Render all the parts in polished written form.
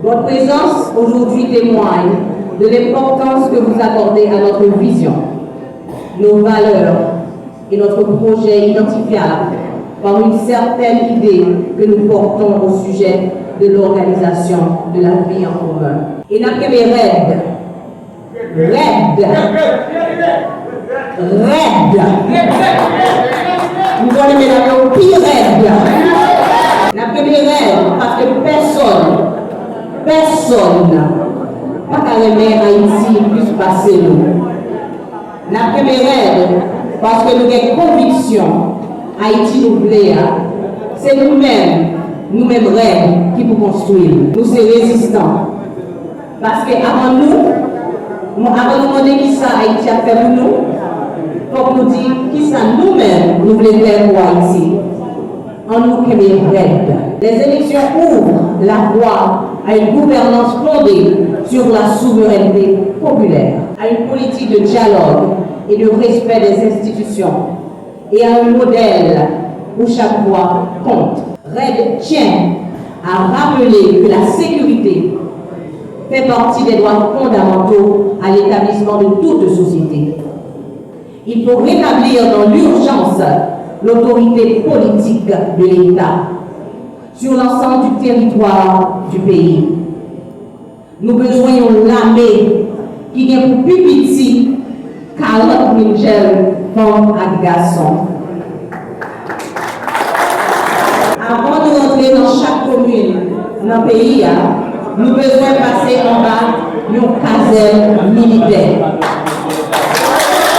Votre présence aujourd'hui témoigne de l'importance que vous accordez à notre vision, nos valeurs et notre projet identifiable par une certaine idée que nous portons au sujet de l'organisation de la vie en commun. Et n'a que mes raids. Nous allons mettre au pire raid. N'a que mes raids parce que personne pas qu'à remettre Haïti plus passer nous. N'a que mes raids parce que nous avons conviction Haïti nous plaît. C'est nous-mêmes rêves qui pour construire. Nous sommes résistants. Parce qu'avant nous demander qui ça Haïti a fait pour nous, il faut nous dire qui ça nous-mêmes nous voulons faire pour Haïti. En nous que les rêves. Les élections ouvrent la voie à une gouvernance fondée sur la souveraineté populaire, à une politique de dialogue et de respect des institutions, et à un modèle où chaque voix compte. RAID tient à rappeler que la sécurité fait partie des droits fondamentaux à l'établissement de toute société. Il faut rétablir dans l'urgence l'autorité politique de l'État sur l'ensemble du territoire du pays. Nous besognons l'armée qui est pour plus petit 40 000 jeunes femmes et garçons. Avant de rentrer dans chaque commune dans le pays, nous besoin passer en bas d'une caserne militaire.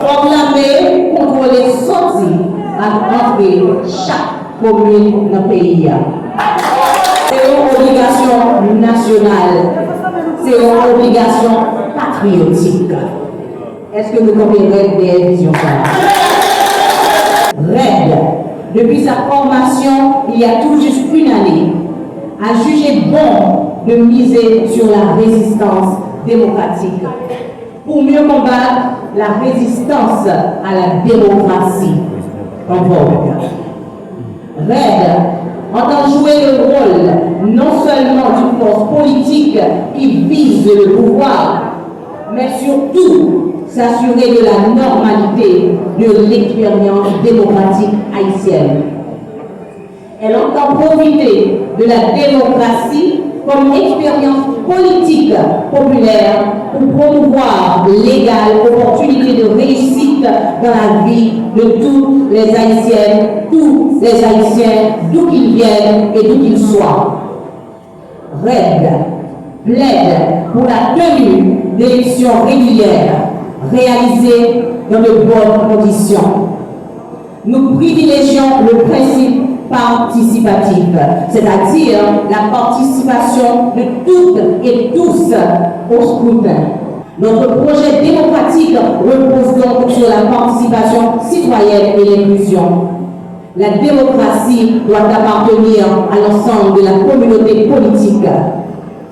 Proclamer, contrôler, sortir à entrer chaque commune dans le pays. C'est une obligation nationale, c'est une obligation patriotique. Est-ce que nous comprenons des visions? RAID, depuis sa formation, il y a tout juste une année, a jugé bon de miser sur la résistance démocratique pour mieux combattre la résistance à la démocratie en vogue. RAID entend jouer le rôle non seulement d'une force politique qui vise le pouvoir, mais surtout s'assurer de la normalité de l'expérience démocratique haïtienne. Elle entend profiter de la démocratie comme expérience politique populaire pour promouvoir l'égale opportunité de réussite dans la vie de toutes les Haïtiennes, tous les Haïtiens, d'où qu'ils viennent et d'où qu'ils soient. RAID plaide pour la tenue d'élections régulières réalisées dans de bonnes conditions. Nous privilégions le principe participatif, c'est-à-dire la participation de toutes et tous au scrutin. Notre projet démocratique repose donc sur la participation citoyenne et l'inclusion. La démocratie doit appartenir à l'ensemble de la communauté politique,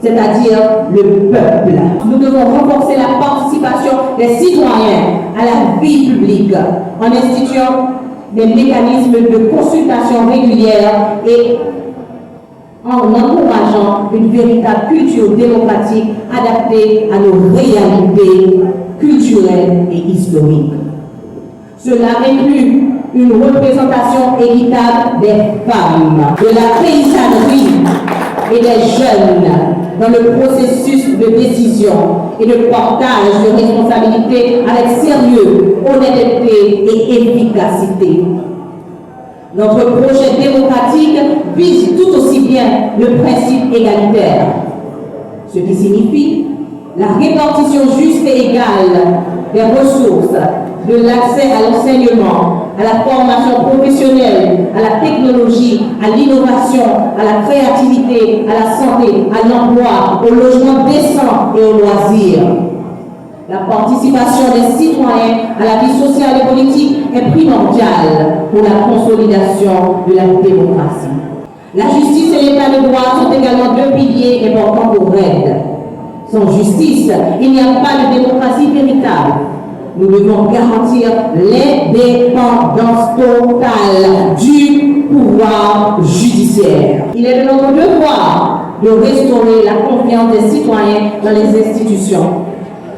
c'est-à-dire le peuple. Nous devons renforcer la participation des citoyens à la vie publique en instituant des mécanismes de consultation régulière et en encourageant une véritable culture démocratique adaptée à nos réalités culturelles et historiques. Cela inclut une représentation équitable des femmes, de la paysannerie et des jeunes dans le processus de décision et de partage de responsabilités avec sérieux, honnêteté et efficacité. Notre projet démocratique vise tout aussi bien le principe égalitaire, ce qui signifie la répartition juste et égale des ressources, de l'accès à l'enseignement, à la formation professionnelle, à la technologie, à l'innovation, à la créativité, à la santé, à l'emploi, au logement décent et aux loisirs. La participation des citoyens à la vie sociale et politique est primordiale pour la consolidation de la démocratie. La justice et l'état de droit sont également deux piliers importants pour RAID. Sans justice, il n'y a pas de démocratie véritable. Nous devons garantir l'indépendance totale du pouvoir judiciaire. Il est de notre devoir de restaurer la confiance des citoyens dans les institutions.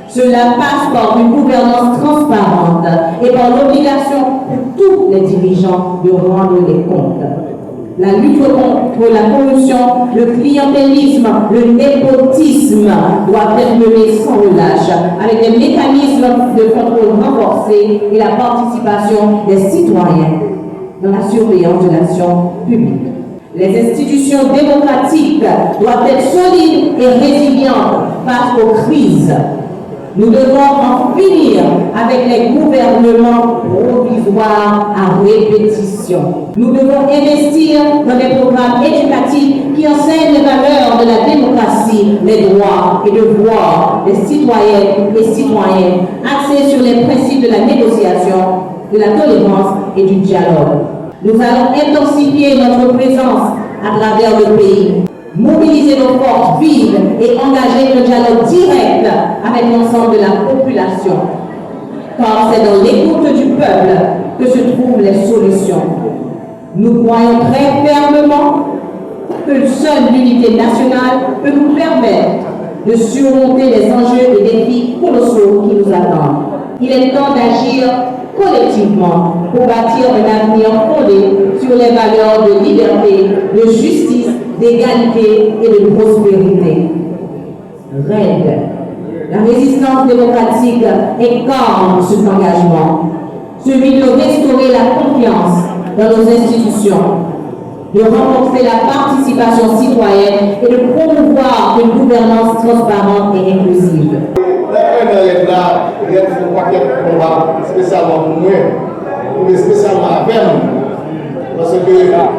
Cela passe par une gouvernance transparente et par l'obligation pour tous les dirigeants de rendre des comptes. La lutte contre la corruption, le clientélisme, le népotisme doivent être menés sans relâche, avec des mécanismes de contrôle renforcés et la participation des citoyens dans la surveillance de l'action publique. Les institutions démocratiques doivent être solides et résilientes face aux crises. Nous devons en finir avec les gouvernements provisoires à répétition. Nous devons investir dans des programmes éducatifs qui enseignent les valeurs de la démocratie, les droits et devoirs des citoyennes et citoyens, axés sur les principes de la négociation, de la tolérance et du dialogue. Nous allons intensifier notre présence à travers le pays, mobiliser nos forces vives et engager le dialogue direct avec l'ensemble de la population. Car c'est dans l'écoute du peuple que se trouvent les solutions. Nous croyons très fermement que seule l'unité nationale peut nous permettre de surmonter les enjeux et défis colossaux qui nous attendent. Il est temps d'agir collectivement pour bâtir un avenir fondé sur les valeurs de liberté, de justice, d'égalité et de prospérité. RAID. La résistance démocratique incarne cet engagement, celui de restaurer la confiance dans nos institutions, de renforcer la participation citoyenne et de promouvoir une gouvernance transparente et inclusive. Là, il y a un paquet de combats spécialement pour moi, mais spécialement avec nous, parce que les gens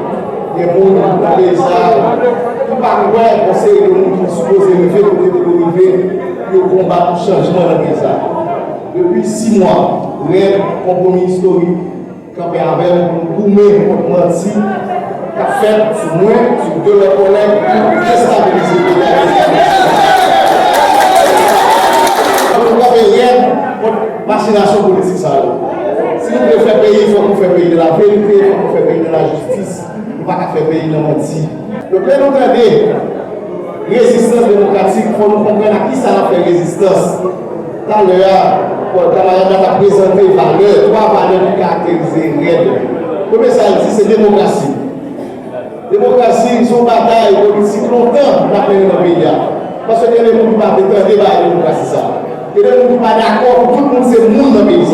dans les arts, tout par ouais, on sait que nous sommes supposés lever pour arriver au combat pour changement dans les arts. Depuis 6 mois, réel compromis historique, campé avec pour nous, pour mentir, qu'a fait sur moi, sur deux leurs collègues, pour déstabiliser les machination politique. Si nous voulons faire payer, il faut qu'on fasse payer de la vérité, il faut qu'on fasse payer de la justice, il ne faut pas faire payer de la mentir. Le plein entendé, résistance démocratique, il faut nous comprendre à qui ça a fait résistance. Tout à l'heure, on a présenté valeurs, 3 valeurs qui caractérisent RAID. Le premier, ça dit, c'est démocratie. Démocratie, c'est une bataille politique longtemps dans le pays. Parce que les gens ne peuvent pas débattre de la démocratie. Et les gens ne sont pas d'accord, tout le monde c'est le monde dans le pays.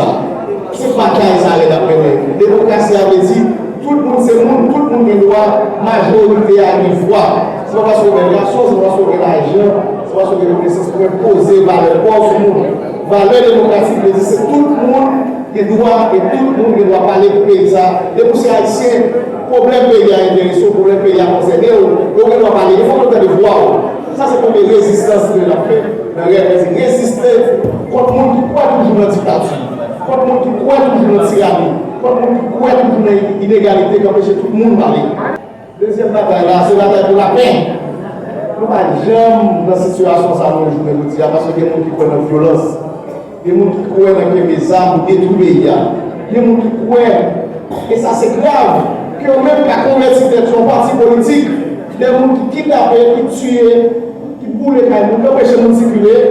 C'est pas qu'il ça allait d'après nous. La démocratie avait dit, tout le monde c'est le monde, tout le monde a droit, majorité à une voix. C'est pas parce qu'on a la chose, c'est pas parce qu'on a l'argent, c'est pas parce qu'on a l'obéissance pour imposer valeur pour ce monde. Valeur démocratique, c'est tout le monde qui doit, et tout le monde qui doit parler pour le pays. Les poussées haïtiens, problème pays à intéressé, problème pays à concerner, on doit parler, il faut qu'on ait des voix. Ça c'est comme une résistance que la fait. Résister contre le monde qui croit toujours dans la dictature, contre le monde qui croit toujours dans la tyrannie, contre le monde qui croit toujours dans l'inégalité qui empêche tout le monde de parler. Deuxième bataille là, c'est la bataille pour la paix. Nous ne sommes jamais dans cette situation, ça nous joue de dire, parce qu'il y a des gens qui croient dans la violence, des gens qui croient dans les armes pour détruire les gens, des gens qui croient, et ça c'est grave, que même la convertir son parti politique, des gens qui kidnappent, qui tuent, qui boule les cailloux, qui empêchent de circuler,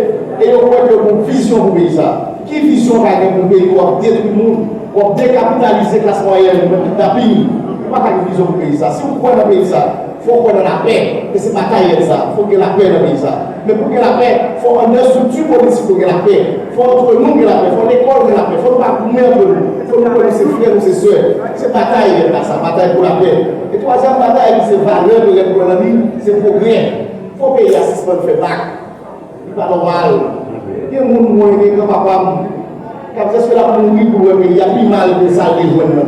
et on croit que une vision pour le pays. Qui vision va avoir pour le pays pour détruire le monde, pour décapitaliser la classe moyenne, pour kidnapping? Il n'y a pas de vision pour le pays. Si vous croyez dans le pays, il faut qu'on ait la paix. Et c'est bataille ça. Il faut qu'il y ait la paix dans le pays. Mais pour qu'il y ait la paix, il faut une structure politique pour qu'il y ait la paix. Il faut entre nous qu'il y ait la paix. Il faut l'école qu'il y ait la paix. Il faut pas courir entre nous. Il faut nous connaître ses frères ou ses soeurs. C'est bataille là, ça, bataille pour la paix. Et troisième bataille, c'est valeur de l'économie, c'est progrès. Il faut payer l'assistance de faire bac. C'est pas normal. Il y a des gens qui ont été capables. Quand est-ce que la mourir pour le pays, il y a plus mal de ça les jeunes.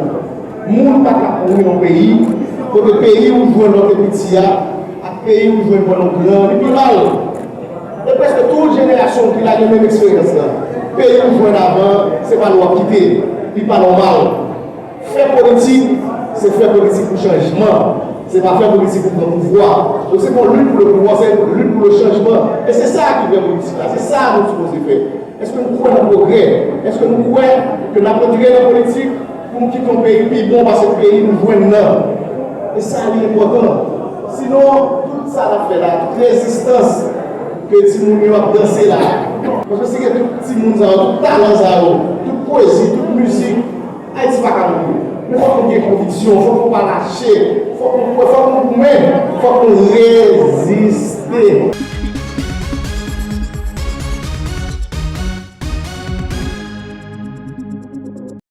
Les gens ne sont pas mourir dans le pays. Pour le pays où jouent notre petit, le pays où jouent nos grands, c'est plus mal. Et presque toute génération qui a la même expérience. Le pays où jouent avant, ce n'est pas nous quitter. Ce n'est pas normal. Faire politique, c'est faire politique pour changement. Ce n'est pas faire politique pour le pouvoir. Donc c'est qu'on lutte pour le pouvoir, c'est lutte pour le changement. Et c'est ça qui vient politique. C'est ça que nous sommes supposés faire. Est-ce que nous croyons dans le progrès? Est-ce que nous croyons que nous avons tiré la politique pour nous quitter un pays plus bon parce que le pays nous joue là? Et ça, c'est important. Sinon, tout ça a fait là, toute résistance que ti moun yo a dansé là. Parce que c'est que tout petit monde ça, tout talent, toute poésie, toute musique, Haïti va pas mourir. Mais il faut qu'on ait conviction, il faut qu'on ne pas lâcher, il faut qu'on résiste.